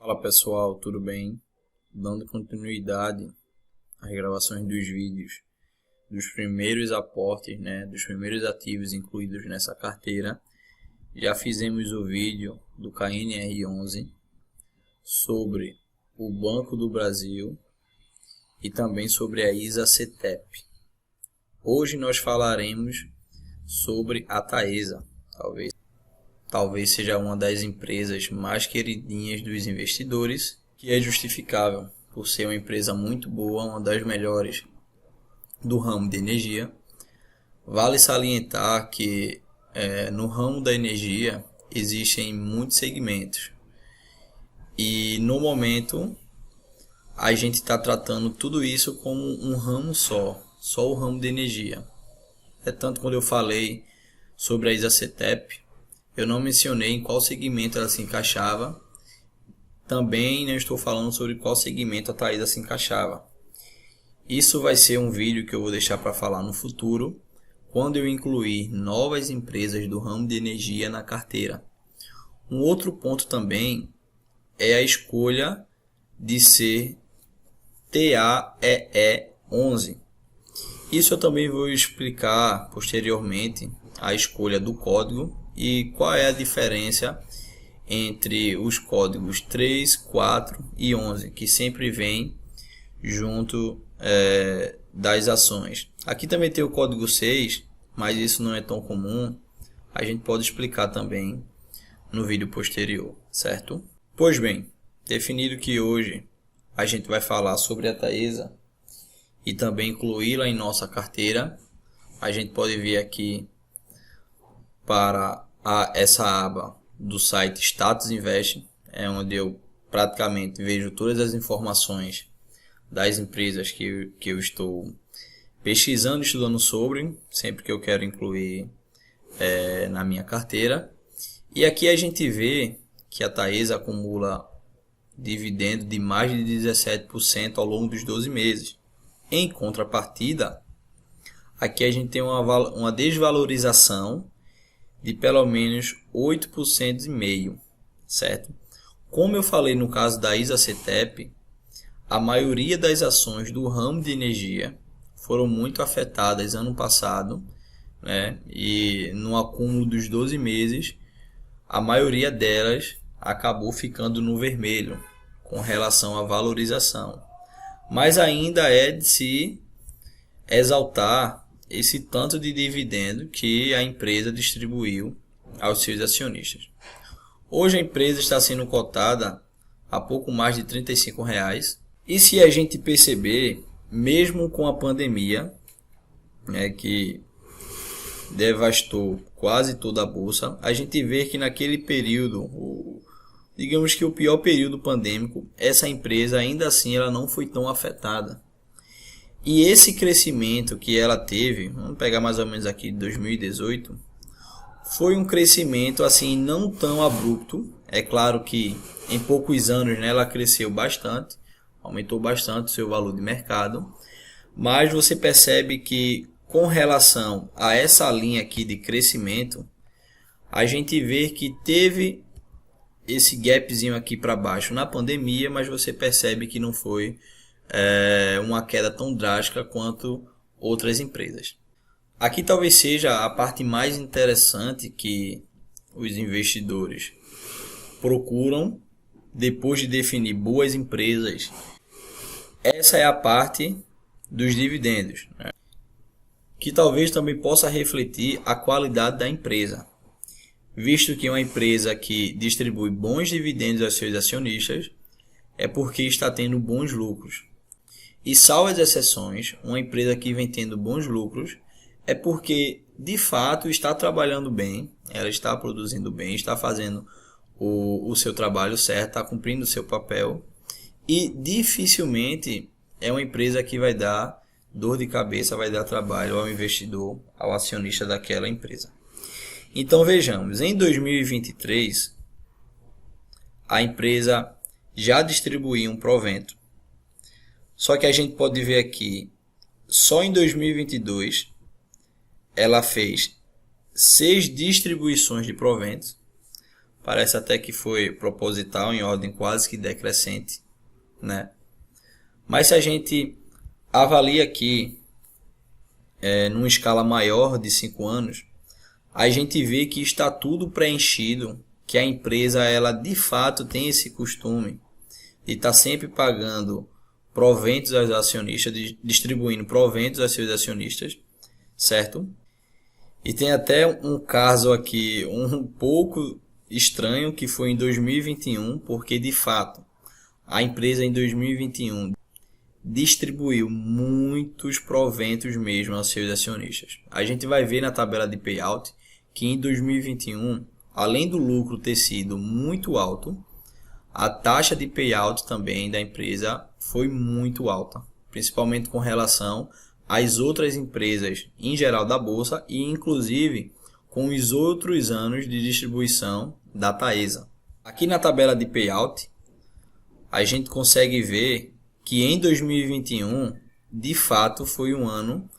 Fala pessoal, tudo bem? Dando continuidade às gravações dos vídeos dos primeiros aportes, dos primeiros ativos incluídos nessa carteira. Já fizemos o vídeo do KNR11 sobre o Banco do Brasil e também sobre a ISA-CTEP. Hoje nós falaremos sobre a Taesa, talvez seja uma das empresas mais queridinhas dos investidores, que é justificável por ser uma empresa muito boa, uma das melhores do ramo de energia. Vale salientar que no ramo da energia existem muitos segmentos e no momento a gente está tratando tudo isso como um ramo só o ramo de energia. Tanto quando eu falei sobre a ISA-CTEP, eu não mencionei em qual segmento ela se encaixava. Também não estou falando sobre qual segmento a Taesa se encaixava. Isso vai ser um vídeo que eu vou deixar para falar no futuro, quando eu incluir novas empresas do ramo de energia na carteira. Um outro ponto também é a escolha de ser TAEE11. Isso eu também vou explicar posteriormente, a escolha do código e qual é a diferença entre os códigos 3, 4 e 11, que sempre vem junto das ações. Aqui também tem o código 6, mas isso não é tão comum. A gente pode explicar também no vídeo posterior, certo? Pois bem, definido que hoje a gente vai falar sobre a Taesa e também incluí-la em nossa carteira, a gente pode vir aqui para essa aba do site Status Invest, onde eu praticamente vejo todas as informações das empresas que eu estou pesquisando, estudando sobre, sempre que eu quero incluir na minha carteira. E aqui a gente vê que a Taesa acumula dividendo de mais de 17% ao longo dos 12 meses. Em contrapartida, aqui a gente tem uma desvalorização de pelo menos 8,5%, certo? Como eu falei no caso da ISA-CTEP, a maioria das ações do ramo de energia foram muito afetadas ano passado, e no acúmulo dos 12 meses, a maioria delas acabou ficando no vermelho com relação à valorização. Mas ainda é de se exaltar esse tanto de dividendo que a empresa distribuiu aos seus acionistas. Hoje a empresa está sendo cotada a pouco mais de R$35. E se a gente perceber, mesmo com a pandemia, que devastou quase toda a bolsa, a gente vê que naquele período, digamos que o pior período pandêmico, essa empresa ainda assim ela não foi tão afetada. E esse crescimento que ela teve, vamos pegar mais ou menos aqui de 2018, foi um crescimento assim não tão abrupto. É claro que em poucos anos ela cresceu bastante, aumentou bastante o seu valor de mercado, mas você percebe que com relação a essa linha aqui de crescimento, a gente vê que teve esse gapzinho aqui para baixo na pandemia, mas você percebe que não foi uma queda tão drástica quanto outras empresas. Aqui talvez seja a parte mais interessante que os investidores procuram depois de definir boas empresas. Essa é a parte dos dividendos, que talvez também possa refletir a qualidade da empresa, visto que uma empresa que distribui bons dividendos aos seus acionistas é porque está tendo bons lucros. E salvo as exceções, uma empresa que vem tendo bons lucros é porque de fato está trabalhando bem, ela está produzindo bem, está fazendo o seu trabalho certo, está cumprindo o seu papel, e dificilmente é uma empresa que vai dar dor de cabeça, vai dar trabalho ao investidor, ao acionista daquela empresa. Então vejamos, em 2023 a empresa já distribuiu um provento. Só que a gente pode ver aqui, só em 2022 ela fez 6 distribuições de proventos, Parece até que foi proposital, em ordem quase que decrescente, né? Mas se a gente avalia aqui numa escala maior de 5 anos, a gente vê que está tudo preenchido, que a empresa ela de fato tem esse costume de estar sempre pagando proventos aos acionistas, distribuindo proventos aos seus acionistas, certo? E tem até um caso aqui um pouco estranho, que foi em 2021, porque de fato a empresa em 2021 distribuiu muitos proventos mesmo aos seus acionistas. A gente vai ver na tabela de payout que em 2021, além do lucro ter sido muito alto, a taxa de payout também da empresa foi muito alta, principalmente com relação às outras empresas em geral da bolsa e inclusive com os outros anos de distribuição da Taesa. Aqui na tabela de payout, a gente consegue ver que em 2021, de fato, foi um ano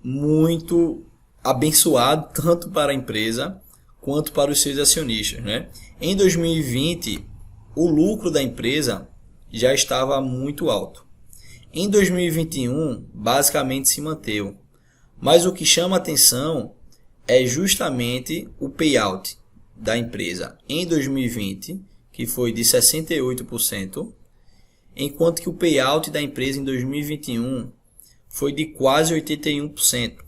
muito abençoado, tanto para a empresa quanto para os seus acionistas, né? Em 2020, o lucro da empresa já estava muito alto. Em 2021, basicamente se manteve. Mas o que chama atenção é justamente o payout da empresa em 2020, que foi de 68%, enquanto que o payout da empresa em 2021 foi de quase 81%.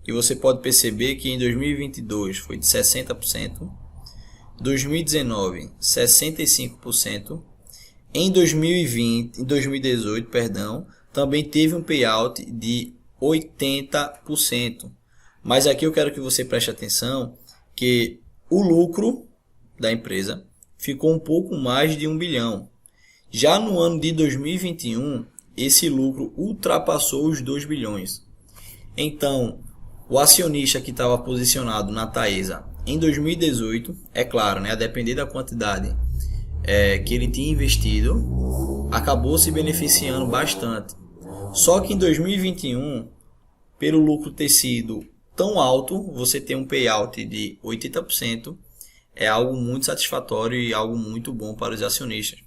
E você pode perceber que em 2022 foi de 60%, 2019 65%, em 2018, também teve um payout de 80%. Mas aqui eu quero que você preste atenção que o lucro da empresa ficou um pouco mais de 1 bilhão. Já no ano de 2021, esse lucro ultrapassou os 2 bilhões. Então, o acionista que estava posicionado na Taesa em 2018, é claro, né, a depender da quantidade que ele tinha investido, acabou se beneficiando bastante. Só que em 2021, pelo lucro ter sido tão alto, você ter um payout de 80% é algo muito satisfatório e algo muito bom para os acionistas.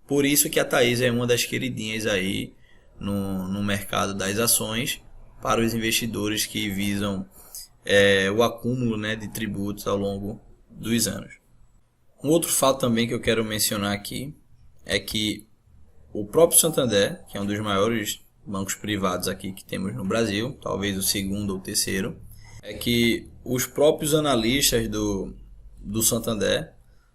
Por isso que a Taesa é uma das queridinhas aí no mercado das ações para os investidores que visam o acúmulo, né, de tributos ao longo dos anos. Um outro fato também que eu quero mencionar aqui é que o próprio Santander, que é um dos maiores bancos privados aqui que temos no Brasil, talvez o segundo ou terceiro, é que os próprios analistas do Santander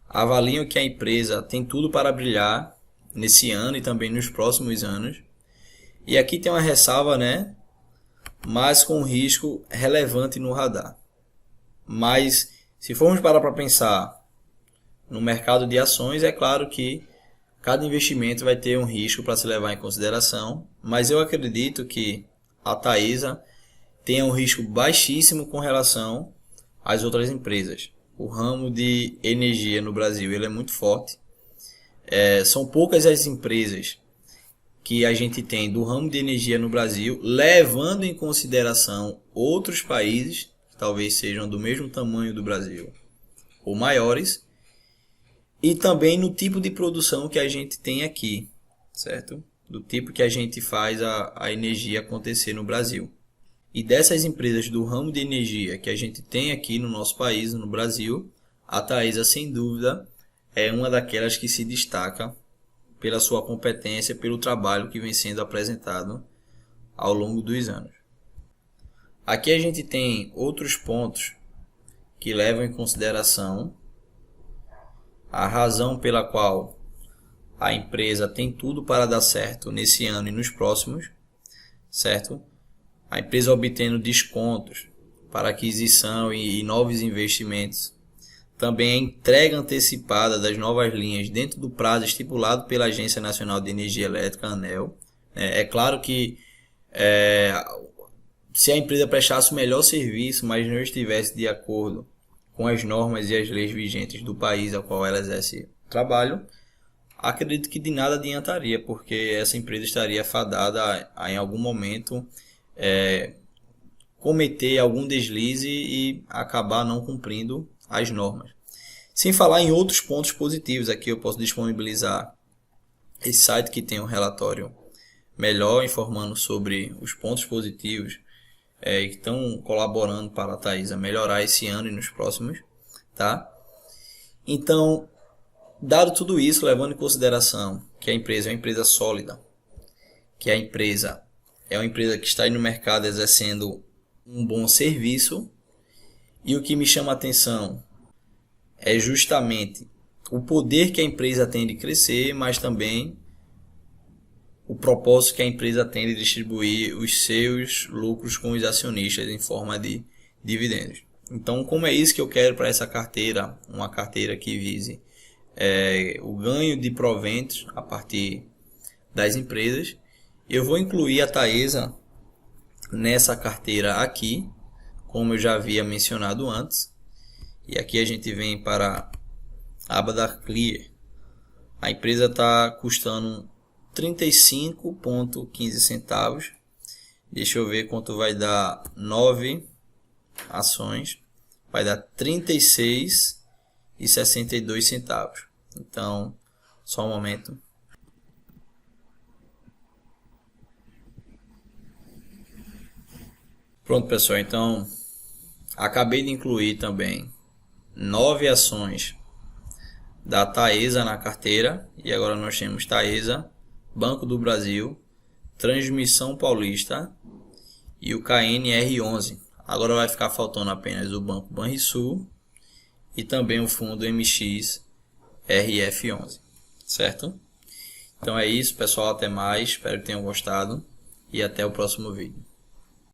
avaliam que a empresa tem tudo para brilhar nesse ano e também nos próximos anos. E aqui tem uma ressalva, né, mas com um risco relevante no radar. Mas se formos parar para pensar no mercado de ações, é claro que cada investimento vai ter um risco para se levar em consideração, mas eu acredito que a Taesa tem um risco baixíssimo com relação às outras empresas. O ramo de energia no Brasil ele é muito forte. São poucas as empresas que a gente tem do ramo de energia no Brasil, levando em consideração outros países que talvez sejam do mesmo tamanho do Brasil ou maiores, e também no tipo de produção que a gente tem aqui, certo? Do tipo que a gente faz a energia acontecer no Brasil. E dessas empresas do ramo de energia que a gente tem aqui no nosso país, no Brasil, a Taesa, sem dúvida, é uma daquelas que se destaca pela sua competência, pelo trabalho que vem sendo apresentado ao longo dos anos. Aqui a gente tem outros pontos que levam em consideração a razão pela qual a empresa tem tudo para dar certo nesse ano e nos próximos, certo? A empresa obtendo descontos para aquisição e novos investimentos. Também a entrega antecipada das novas linhas dentro do prazo estipulado pela Agência Nacional de Energia Elétrica, ANEEL. É claro que se a empresa prestasse o melhor serviço, mas não estivesse de acordo com as normas e as leis vigentes do país ao qual ela exerce trabalho, acredito que de nada adiantaria, porque essa empresa estaria fadada a em algum momento cometer algum deslize e acabar não cumprindo as normas. Sem falar em outros pontos positivos, aqui eu posso disponibilizar esse site que tem um relatório melhor informando sobre os pontos positivos que estão colaborando para a Taesa melhorar esse ano e nos próximos, tá? Então, dado tudo isso, levando em consideração que a empresa é uma empresa sólida, que a empresa é uma empresa que está aí no mercado exercendo um bom serviço, e o que me chama a atenção é justamente o poder que a empresa tem de crescer, mas também o propósito que a empresa tem de distribuir os seus lucros com os acionistas em forma de dividendos. Então, como é isso que eu quero para essa carteira, uma carteira que vise o ganho de proventos a partir das empresas, eu vou incluir a Taesa nessa carteira aqui, como eu já havia mencionado antes. E aqui a gente vem para a aba da Clear. A empresa está custando 35,15 centavos. Deixa eu ver quanto vai dar 9 ações. Vai dar 36,62 centavos. Então, só um momento. Pronto, pessoal. Então, acabei de incluir também 9 ações da Taesa na carteira. E agora nós temos Taesa, Banco do Brasil, Transmissão Paulista e o KNR11. Agora vai ficar faltando apenas o Banco Banrisul e também o fundo MXRF11, certo? Então é isso, pessoal, até mais, espero que tenham gostado e até o próximo vídeo.